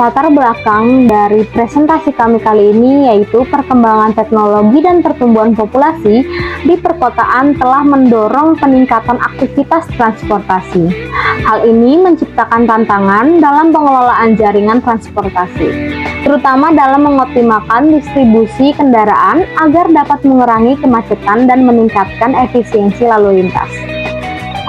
Latar belakang dari presentasi kami kali ini yaitu perkembangan teknologi dan pertumbuhan populasi di perkotaan telah mendorong peningkatan aktivitas transportasi. Hal ini menciptakan tantangan dalam pengelolaan jaringan transportasi, terutama dalam mengoptimalkan distribusi kendaraan agar dapat mengurangi kemacetan dan meningkatkan efisiensi lalu lintas.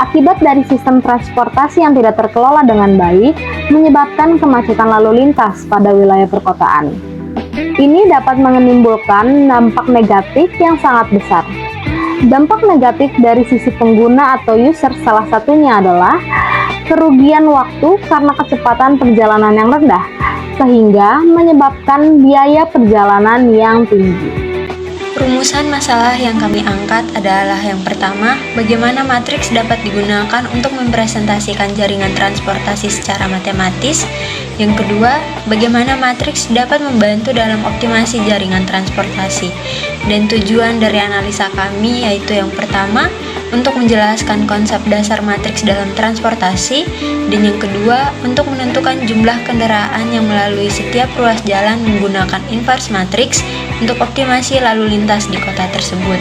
Akibat dari sistem transportasi yang tidak terkelola dengan baik, menyebabkan kemacetan lalu lintas pada wilayah perkotaan. Ini dapat menimbulkan dampak negatif yang sangat besar. Dampak negatif dari sisi pengguna atau user salah satunya adalah kerugian waktu karena kecepatan perjalanan yang rendah, sehingga menyebabkan biaya perjalanan yang tinggi. Rumusan masalah yang kami angkat adalah yang pertama, bagaimana matriks dapat digunakan untuk mempresentasikan jaringan transportasi secara matematis. Yang kedua, bagaimana matriks dapat membantu dalam optimasi jaringan transportasi. Dan tujuan dari analisa kami yaitu yang pertama, untuk menjelaskan konsep dasar matriks dalam transportasi, dan yang kedua, untuk menentukan jumlah kendaraan yang melalui setiap ruas jalan menggunakan inverse matriks untuk optimasi lalu lintas di kota tersebut.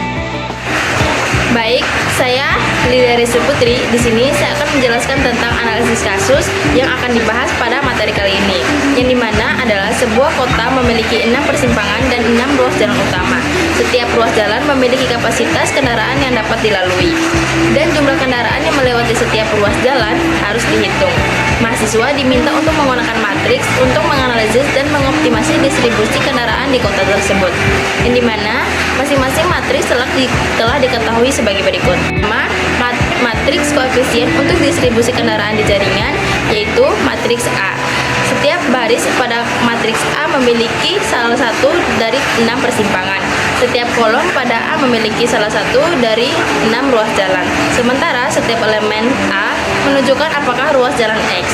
Baik, saya Lilia Resi Putri. Di sini saya akan menjelaskan tentang analisis kasus yang akan dibahas pada materi kali ini, yang dimana adalah sebuah kota memiliki 6 persimpangan dan 6 ruas jalan utama. Setiap ruas jalan memiliki kapasitas kendaraan yang dapat dilalui, dan jumlah kendaraan yang melewati setiap ruas jalan harus dihitung. Mahasiswa diminta untuk menggunakan matriks untuk menganalisis dan mengoptimasi distribusi kendaraan di kota tersebut, yang dimana masing-masing matriks telah diketahui sebagai berikut. Pertama, matriks koefisien untuk distribusi kendaraan di jaringan, yaitu matriks A. Setiap baris pada matriks A memiliki salah satu dari 6 persimpangan. Setiap kolom pada A memiliki salah satu dari 6 ruas jalan. Sementara setiap elemen A menunjukkan apakah ruas jalan X.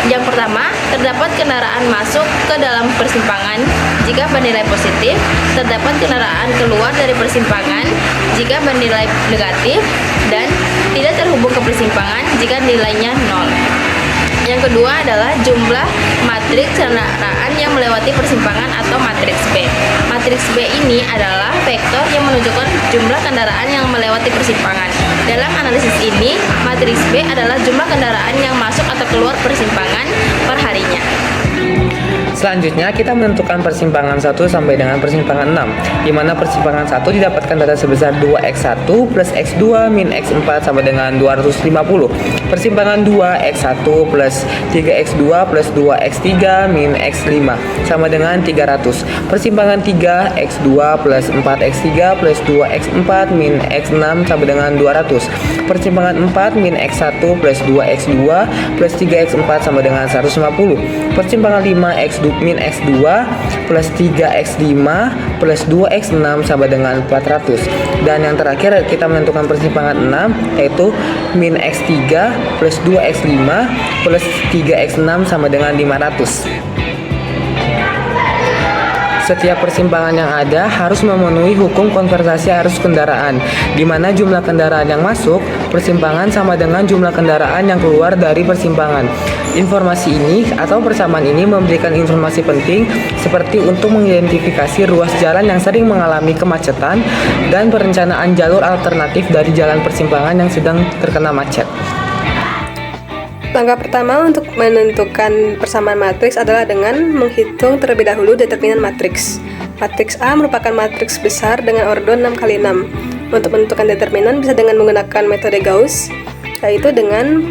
Yang pertama, terdapat kendaraan masuk ke dalam persimpangan jika bernilai positif, terdapat kendaraan keluar dari persimpangan jika bernilai negatif, dan tidak terhubung ke persimpangan jika nilainya 0. Yang kedua adalah jumlah matriks kendaraan yang melewati persimpangan atau matriks B. Matriks B ini adalah vektor yang menunjukkan jumlah kendaraan yang melewati persimpangan. Dalam analisis ini, matriks B adalah jumlah kendaraan yang masuk atau keluar persimpangan per harinya. Selanjutnya, kita menentukan persimpangan 1 sampai dengan persimpangan 6, di mana persimpangan 1 didapatkan data sebesar 2x1 plus x2 min x4 sama dengan 250. Persimpangan 2x1 plus 3x2 plus 2x3 min x5 sama dengan 300. Persimpangan 3x2 plus 4x3 plus 2x4 min x6 sama dengan 200. Persimpangan 4 min x1 plus 2x2 plus 3x4 sama dengan 150. Persimpangan 5x2 min x2 plus 3x5 plus 2x6 sama dengan 400. Dan yang terakhir kita menentukan persimpangan 6 yaitu min x3 plus 2x5 plus 3x6 sama dengan 500. Setiap persimpangan yang ada harus memenuhi hukum konversasi arus kendaraan, di mana jumlah kendaraan yang masuk persimpangan sama dengan jumlah kendaraan yang keluar dari persimpangan. Informasi ini atau persamaan ini memberikan informasi penting seperti untuk mengidentifikasi ruas jalan yang sering mengalami kemacetan dan perencanaan jalur alternatif dari jalan persimpangan yang sedang terkena macet. Langkah pertama untuk menentukan persamaan matriks adalah dengan menghitung terlebih dahulu determinan matriks. Matriks A merupakan matriks besar dengan ordon 6x6. Untuk menentukan determinan bisa dengan menggunakan metode Gauss, yaitu dengan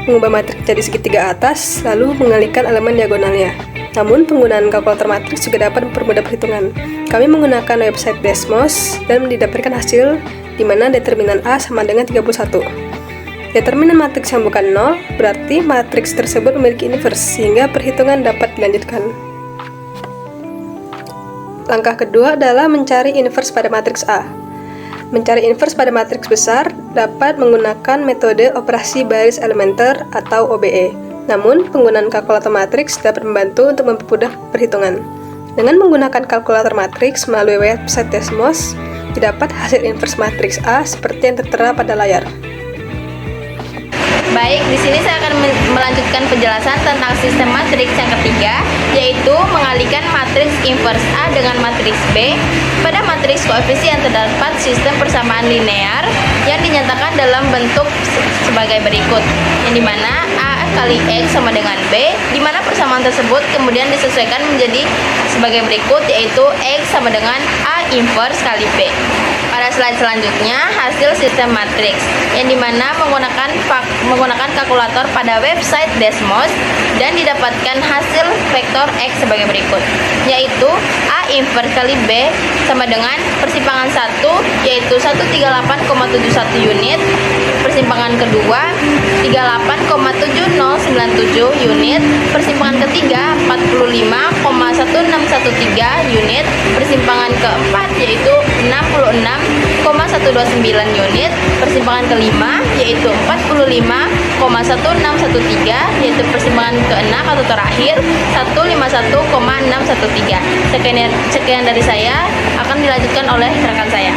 mengubah matriks jadi segitiga atas, lalu mengalihkan elemen diagonalnya. Namun, penggunaan kalkulator matriks juga dapat mempermudah perhitungan. Kami menggunakan website Desmos dan didapatkan hasil di mana determinan A sama dengan 31. Determinan matriks yang bukan 0 berarti matriks tersebut memiliki inverse sehingga perhitungan dapat dilanjutkan. Langkah kedua adalah mencari inverse pada matriks A. Mencari inverse pada matriks besar dapat menggunakan metode operasi baris elementer atau OBE. Namun, penggunaan kalkulator matriks dapat membantu untuk mempermudah perhitungan. Dengan menggunakan kalkulator matriks melalui website Desmos, didapat hasil inverse matriks A seperti yang tertera pada layar. Baik, di sini saya akan melanjutkan penjelasan tentang sistem matriks yang ketiga, yaitu mengalihkan matriks inverse A dengan matriks B pada matriks koefisien. Terdapat sistem persamaan linear yang dinyatakan dalam bentuk sebagai berikut, yang dimana A kali X sama dengan B, dimana persamaan tersebut kemudian disesuaikan menjadi sebagai berikut, yaitu X sama dengan A inverse kali B. Pada slide selanjutnya, hasil sistem matriks, yang dimana menggunakan kalkulator pada website Desmos dan didapatkan hasil vektor X sebagai berikut, yaitu A inverse kali B sama dengan persimpangan 1, yaitu 138,71 unit, persimpangan kedua 38,7097 unit, persimpangan ketiga 45,1613 unit, persimpangan keempat yaitu 66,129 unit, persimpangan kelima yaitu 45,1613, yaitu persimpangan keenam atau terakhir 151,613. Sekian dari saya, akan dilanjutkan oleh rekan saya.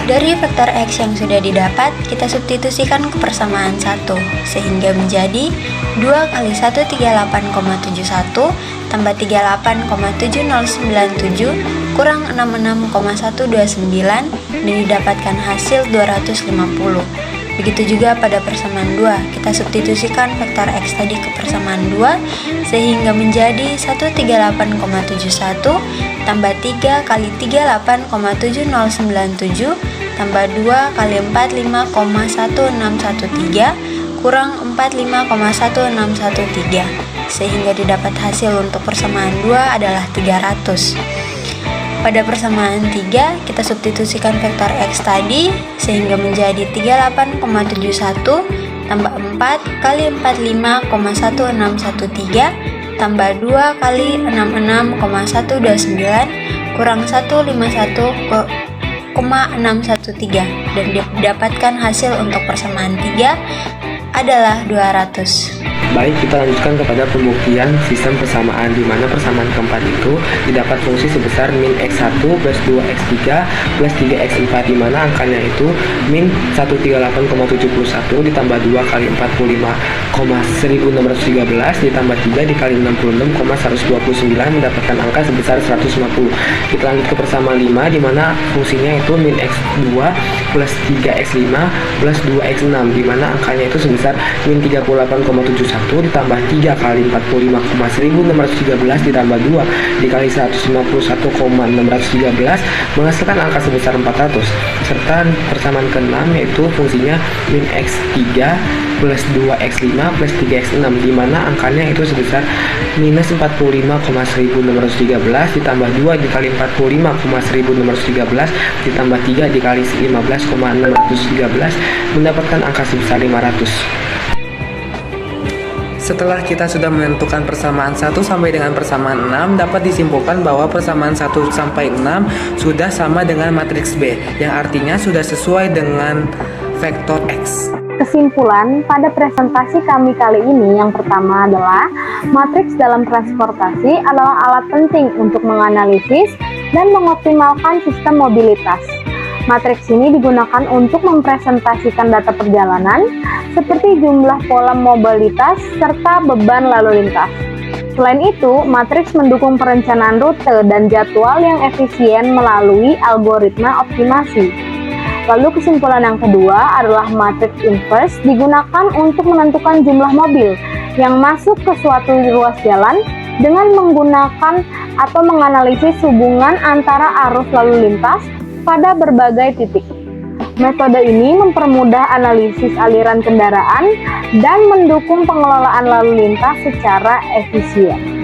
Dari vektor X yang sudah didapat, kita substitusikan ke persamaan 1, sehingga menjadi 2 kali 138,71 tambah 38,7097 kurang 66,129 dan didapatkan hasil 250. Begitu juga pada persamaan 2, kita substitusikan vektor X tadi ke persamaan 2, sehingga menjadi 138,71 tambah 3 kali 38,7097 tambah 2 kali 45,1613 kurang 45,1613, sehingga didapat hasil untuk persamaan 2 adalah 300. Pada persamaan 3, kita substitusikan vektor X tadi, sehingga menjadi 38,71 tambah 4 kali 45,1613 tambah 2 kali 66,129 kurang 151,613 dan didapatkan hasil untuk persamaan 3 adalah 200. Baik, kita lanjutkan kepada pembuktian sistem persamaan, di mana persamaan keempat itu didapat fungsi sebesar min x1 plus 2x3 plus 3x4, di mana angkanya itu min 138,71 ditambah 2 kali 45,1613 ditambah 3 dikali 66,129 mendapatkan angka sebesar 150. Kita lanjut ke persamaan 5, di mana fungsinya itu min x2 plus 3x5 plus 2x6, di mana angkanya itu sebesar min 38,71 ditambah 3 kali 45,1613 ditambah 2 dikali 151,613 menghasilkan angka sebesar 400. Serta persamaan ke-6 yaitu fungsinya min x3 plus 2x5 plus 3x6, di mana angkanya itu sebesar minus 45,1613 ditambah 2 dikali 45,1613 ditambah 3 dikali 15,613 mendapatkan angka sebesar 500. Setelah kita sudah menentukan persamaan 1 sampai dengan persamaan 6, dapat disimpulkan bahwa persamaan 1 sampai 6 sudah sama dengan matriks B, yang artinya sudah sesuai dengan vektor X. Kesimpulan pada presentasi kami kali ini, yang pertama adalah matriks dalam transportasi adalah alat penting untuk menganalisis dan mengoptimalkan sistem mobilitas. Matriks ini digunakan untuk mempresentasikan data perjalanan seperti jumlah pola mobilitas serta beban lalu lintas. Selain itu, matriks mendukung perencanaan rute dan jadwal yang efisien melalui algoritma optimasi. Lalu kesimpulan yang kedua adalah matriks inverse digunakan untuk menentukan jumlah mobil yang masuk ke suatu ruas jalan dengan menggunakan atau menganalisis hubungan antara arus lalu lintas pada berbagai titik. Metode ini mempermudah analisis aliran kendaraan dan mendukung pengelolaan lalu lintas secara efisien.